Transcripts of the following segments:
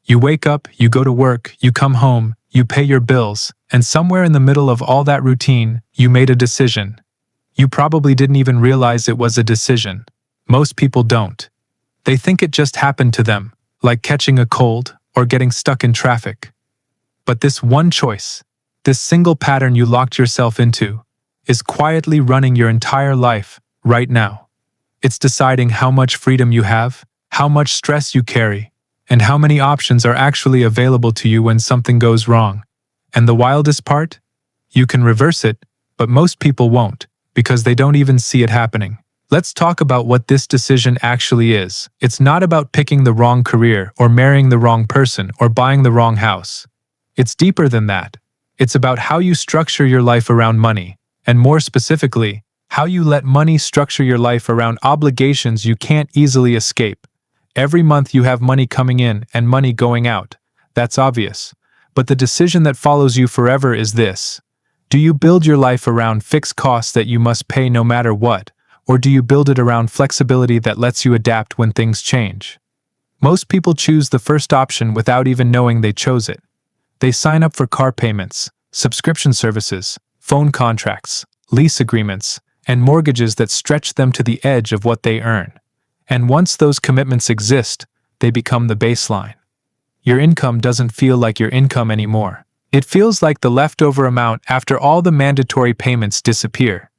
You wake up, you go to work, you come home, you pay your bills, and somewhere in the middle of all that routine, you made a decision. You probably didn't even realize it was a decision. Most people don't. They think it just happened to them, like catching a cold or getting stuck in traffic. But this one choice, this single pattern you locked yourself into, is quietly running your entire life right now. It's deciding how much freedom you have, how much stress you carry, and how many options are actually available to you when something goes wrong. And the wildest part? You can reverse it, but most people won't, because they don't even see it happening. Let's talk about what this decision actually is. It's not about picking the wrong career, or marrying the wrong person, or buying the wrong house. It's deeper than that. It's about how you structure your life around money, and more specifically, how you let money structure your life around obligations you can't easily escape. Every month you have money coming in and money going out. That's obvious. But the decision that follows you forever is this. Do you build your life around fixed costs that you must pay no matter what, or do you build it around flexibility that lets you adapt when things change? Most people choose the first option without even knowing they chose it. They sign up for car payments, subscription services, phone contracts, lease agreements, and mortgages that stretch them to the edge of what they earn. And once those commitments exist, they become the baseline. Your income doesn't feel like your income anymore. It feels like the leftover amount after all the mandatory payments disappear.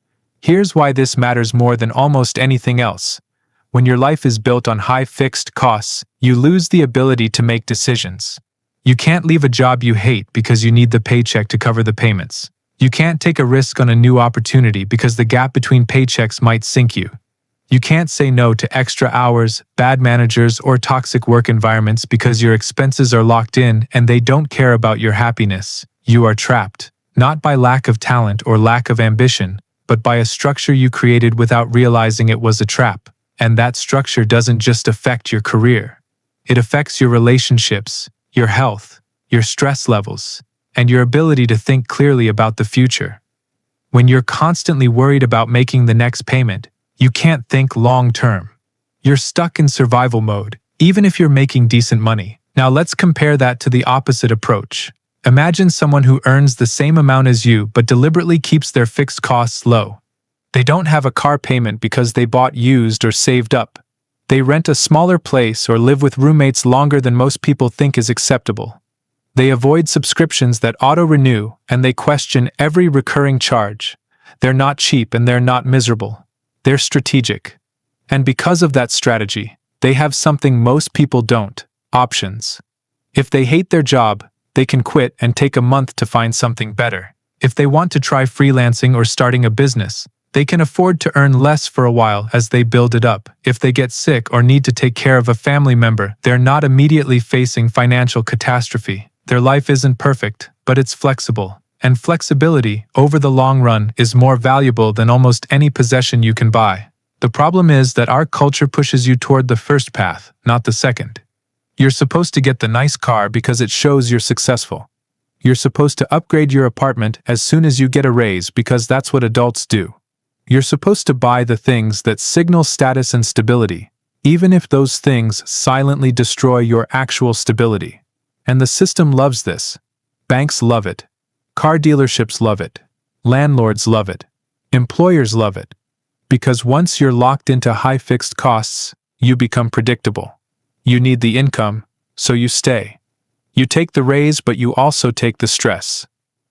Here's why this matters more than almost anything else. When your life is built on high fixed costs, you lose the ability to make decisions. You can't leave a job you hate because you need the paycheck to cover the payments. You can't take a risk on a new opportunity because the gap between paychecks might sink you. You can't say no to extra hours, bad managers, or toxic work environments because your expenses are locked in and they don't care about your happiness. You are trapped, not by lack of talent or lack of ambition, but by a structure you created without realizing it was a trap. And that structure doesn't just affect your career. It affects your relationships, your health, your stress levels, and your ability to think clearly about the future. When you're constantly worried about making the next payment, you can't think long-term. You're stuck in survival mode, even if you're making decent money. Now let's compare that to the opposite approach. Imagine someone who earns the same amount as you but deliberately keeps their fixed costs low. They don't have a car payment because they bought used or saved up. They rent a smaller place or live with roommates longer than most people think is acceptable. They avoid subscriptions that auto-renew, and they question every recurring charge. They're not cheap and they're not miserable. They're strategic. And because of that strategy, they have something most people don't: options. If they hate their job, they can quit and take a month to find something better. If they want to try freelancing or starting a business, they can afford to earn less for a while as they build it up. If they get sick or need to take care of a family member, they're not immediately facing financial catastrophe. Their life isn't perfect, but it's flexible. And flexibility, over the long run, is more valuable than almost any possession you can buy. The problem is that our culture pushes you toward the first path, not the second. You're supposed to get the nice car because it shows you're successful. You're supposed to upgrade your apartment as soon as you get a raise because that's what adults do. You're supposed to buy the things that signal status and stability, even if those things silently destroy your actual stability. And the system loves this. Banks love it. Car dealerships love it. Landlords love it. Employers love it. Because once you're locked into high fixed costs, you become predictable. You need the income, so you stay. You take the raise, but you also take the stress.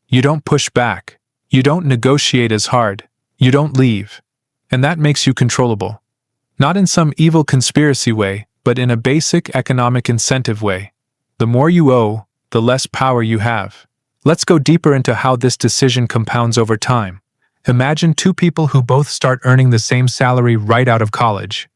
You don't push back. You don't negotiate as hard. You don't leave. And that makes you controllable. Not in some evil conspiracy way, but in a basic economic incentive way. The more you owe, the less power you have. Let's go deeper into how this decision compounds over time. Imagine two people who both start earning the same salary right out of college.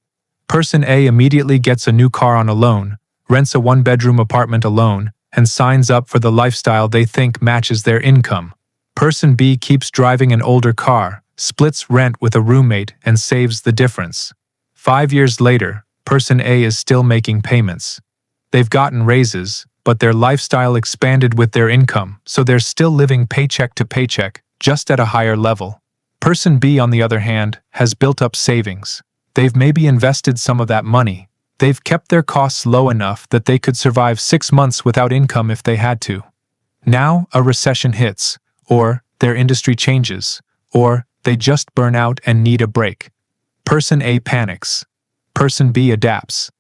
Person A immediately gets a new car on a loan, rents a one-bedroom apartment alone, and signs up for the lifestyle they think matches their income. Person B keeps driving an older car, splits rent with a roommate, and saves the difference. 5 years later, Person A is still making payments. They've gotten raises, but their lifestyle expanded with their income, so they're still living paycheck to paycheck, just at a higher level. Person B, on the other hand, has built up savings. They've maybe invested some of that money, They've kept their costs low enough that they could survive 6 months without income if they had to. Now, a recession hits, or their industry changes, or they just burn out and need a break. Person A panics. Person B adapts.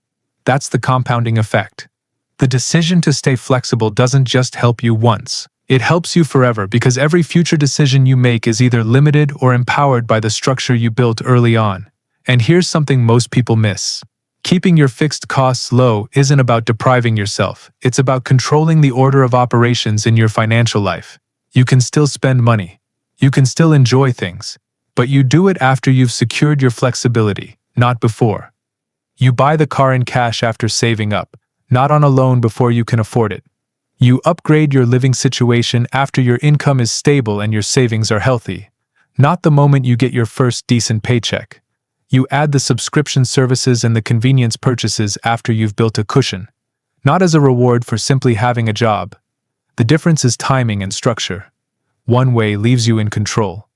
That's the compounding effect. The decision to stay flexible doesn't just help you once. It helps you forever because every future decision you make is either limited or empowered by the structure you built early on. And here's something most people miss. Keeping your fixed costs low isn't about depriving yourself. It's about controlling the order of operations in your financial life. You can still spend money. You can still enjoy things. But you do it after you've secured your flexibility, not before. You buy the car in cash after saving up, not on a loan before you can afford it. You upgrade your living situation after your income is stable and your savings are healthy, not the moment you get your first decent paycheck. You add the subscription services and the convenience purchases after you've built a cushion, not as a reward for simply having a job. The difference is timing and structure. One way leaves you in control.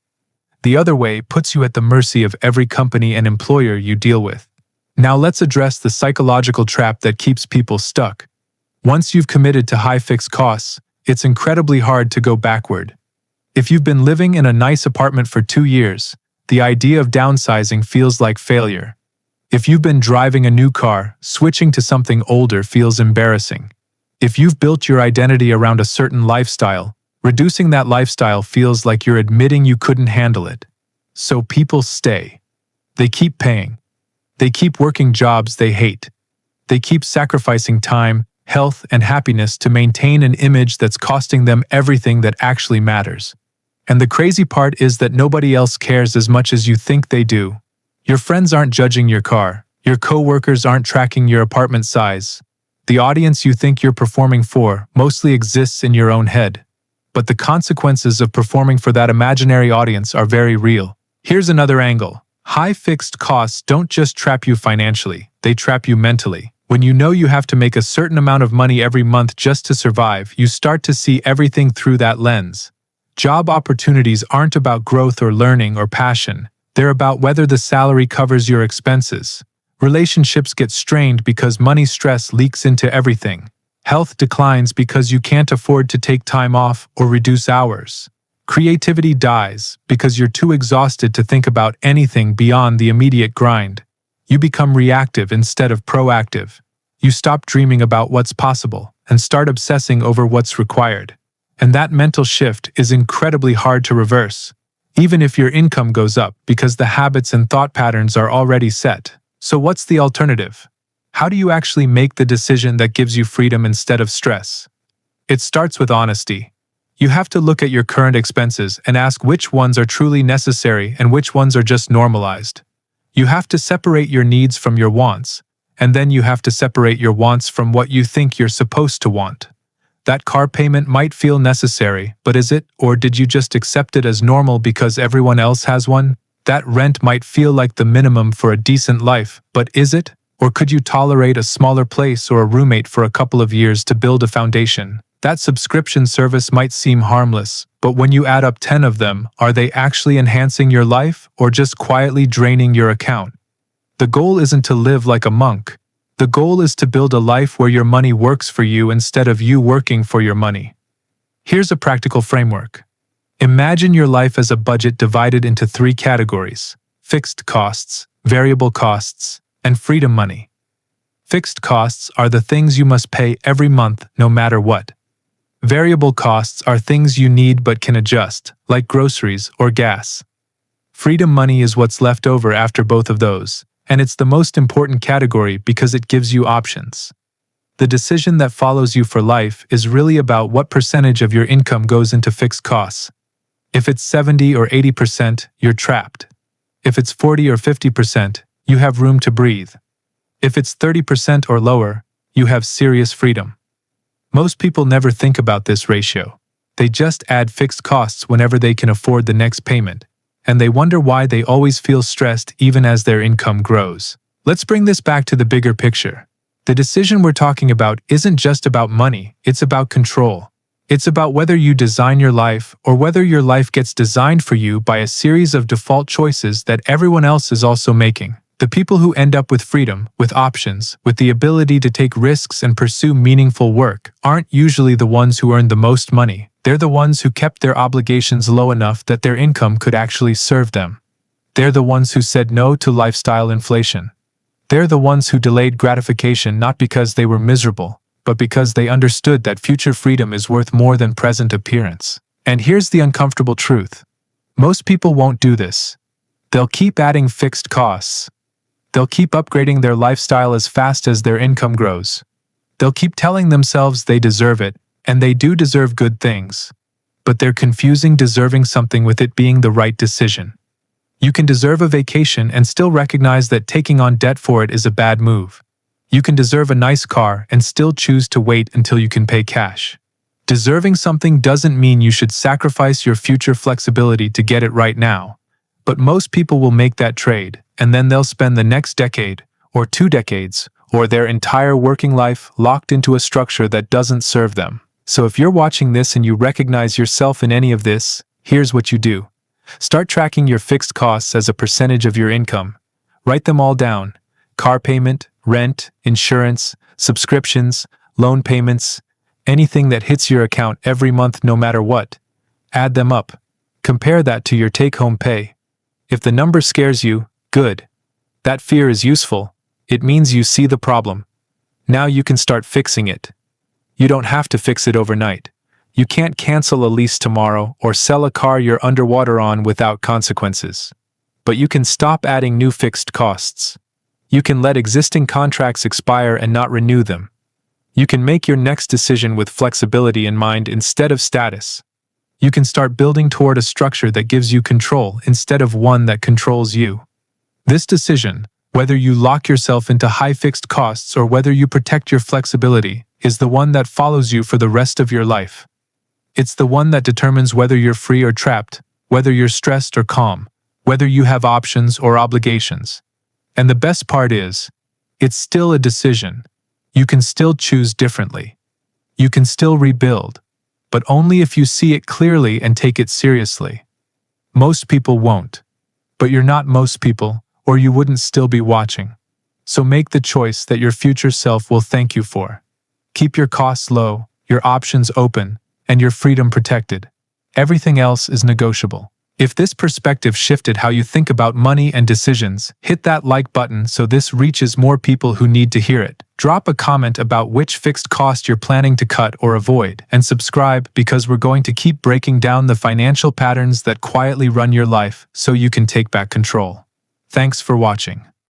The other way puts you at the mercy of every company and employer you deal with. Now let's address the psychological trap that keeps people stuck. Once you've committed to high fixed costs, it's incredibly hard to go backward. If you've been living in a nice apartment for 2 years, the idea of downsizing feels like failure. If you've been driving a new car, switching to something older feels embarrassing. If you've built your identity around a certain lifestyle, reducing that lifestyle feels like you're admitting you couldn't handle it. So people stay. They keep paying. They keep working jobs they hate. They keep sacrificing time, health, and happiness to maintain an image that's costing them everything that actually matters. And the crazy part is that nobody else cares as much as you think they do. Your friends aren't judging your car. Your coworkers aren't tracking your apartment size. The audience you think you're performing for mostly exists in your own head. But the consequences of performing for that imaginary audience are very real. Here's another angle. High fixed costs don't just trap you financially, they trap you mentally. When you know you have to make a certain amount of money every month just to survive, you start to see everything through that lens. Job opportunities aren't about growth or learning or passion. They're about whether the salary covers your expenses. Relationships get strained because money stress leaks into everything. Health declines because you can't afford to take time off or reduce hours. Creativity dies because you're too exhausted to think about anything beyond the immediate grind. You become reactive instead of proactive. You stop dreaming about what's possible and start obsessing over what's required. And that mental shift is incredibly hard to reverse, even if your income goes up because the habits and thought patterns are already set. So what's the alternative? How do you actually make the decision that gives you freedom instead of stress? It starts with honesty. You have to look at your current expenses and ask which ones are truly necessary and which ones are just normalized. You have to separate your needs from your wants, and then you have to separate your wants from what you think you're supposed to want. That car payment might feel necessary, but is it, or did you just accept it as normal because everyone else has one? That rent might feel like the minimum for a decent life, but is it? Or could you tolerate a smaller place or a roommate for a couple of years to build a foundation? That subscription service might seem harmless, but when you add up 10 of them, are they actually enhancing your life or just quietly draining your account? The goal isn't to live like a monk. The goal is to build a life where your money works for you instead of you working for your money. Here's a practical framework. Imagine your life as a budget divided into 3 categories: fixed costs, variable costs, and freedom money. Fixed costs are the things you must pay every month no matter what. Variable costs are things you need but can adjust, like groceries or gas. Freedom money is what's left over after both of those, and it's the most important category because it gives you options. The decision that follows you for life is really about what percentage of your income goes into fixed costs. If it's 70 or 80%, you're trapped. If it's 40 or 50%, you have room to breathe. If it's 30% or lower, you have serious freedom. Most people never think about this ratio. They just add fixed costs whenever they can afford the next payment, and they wonder why they always feel stressed even as their income grows. Let's bring this back to the bigger picture. The decision we're talking about isn't just about money, it's about control. It's about whether you design your life or whether your life gets designed for you by a series of default choices that everyone else is also making. The people who end up with freedom, with options, with the ability to take risks and pursue meaningful work, aren't usually the ones who earn the most money. They're the ones who kept their obligations low enough that their income could actually serve them. They're the ones who said no to lifestyle inflation. They're the ones who delayed gratification not because they were miserable, but because they understood that future freedom is worth more than present appearance. And here's the uncomfortable truth. Most people won't do this. They'll keep adding fixed costs. They'll keep upgrading their lifestyle as fast as their income grows. They'll keep telling themselves they deserve it, and they do deserve good things. But they're confusing deserving something with it being the right decision. You can deserve a vacation and still recognize that taking on debt for it is a bad move. You can deserve a nice car and still choose to wait until you can pay cash. Deserving something doesn't mean you should sacrifice your future flexibility to get it right now. But most people will make that trade, and then they'll spend the next decade, or 2 decades, or their entire working life locked into a structure that doesn't serve them. So if you're watching this and you recognize yourself in any of this, here's what you do. Start tracking your fixed costs as a percentage of your income. Write them all down. Car payment, rent, insurance, subscriptions, loan payments, anything that hits your account every month no matter what. Add them up. Compare that to your take-home pay. If the number scares you, good. That fear is useful. It means you see the problem. Now you can start fixing it. You don't have to fix it overnight. You can't cancel a lease tomorrow or sell a car you're underwater on without consequences. But you can stop adding new fixed costs. You can let existing contracts expire and not renew them. You can make your next decision with flexibility in mind instead of status. You can start building toward a structure that gives you control instead of one that controls you. This decision, whether you lock yourself into high fixed costs or whether you protect your flexibility, is the one that follows you for the rest of your life. It's the one that determines whether you're free or trapped, whether you're stressed or calm, whether you have options or obligations. And the best part is, it's still a decision. You can still choose differently. You can still rebuild, but only if you see it clearly and take it seriously. Most people won't. But you're not most people, or you wouldn't still be watching. So make the choice that your future self will thank you for. Keep your costs low, your options open, and your freedom protected. Everything else is negotiable. If this perspective shifted how you think about money and decisions, hit that like button so this reaches more people who need to hear it. Drop a comment about which fixed cost you're planning to cut or avoid, and subscribe because we're going to keep breaking down the financial patterns that quietly run your life so you can take back control. Thanks for watching.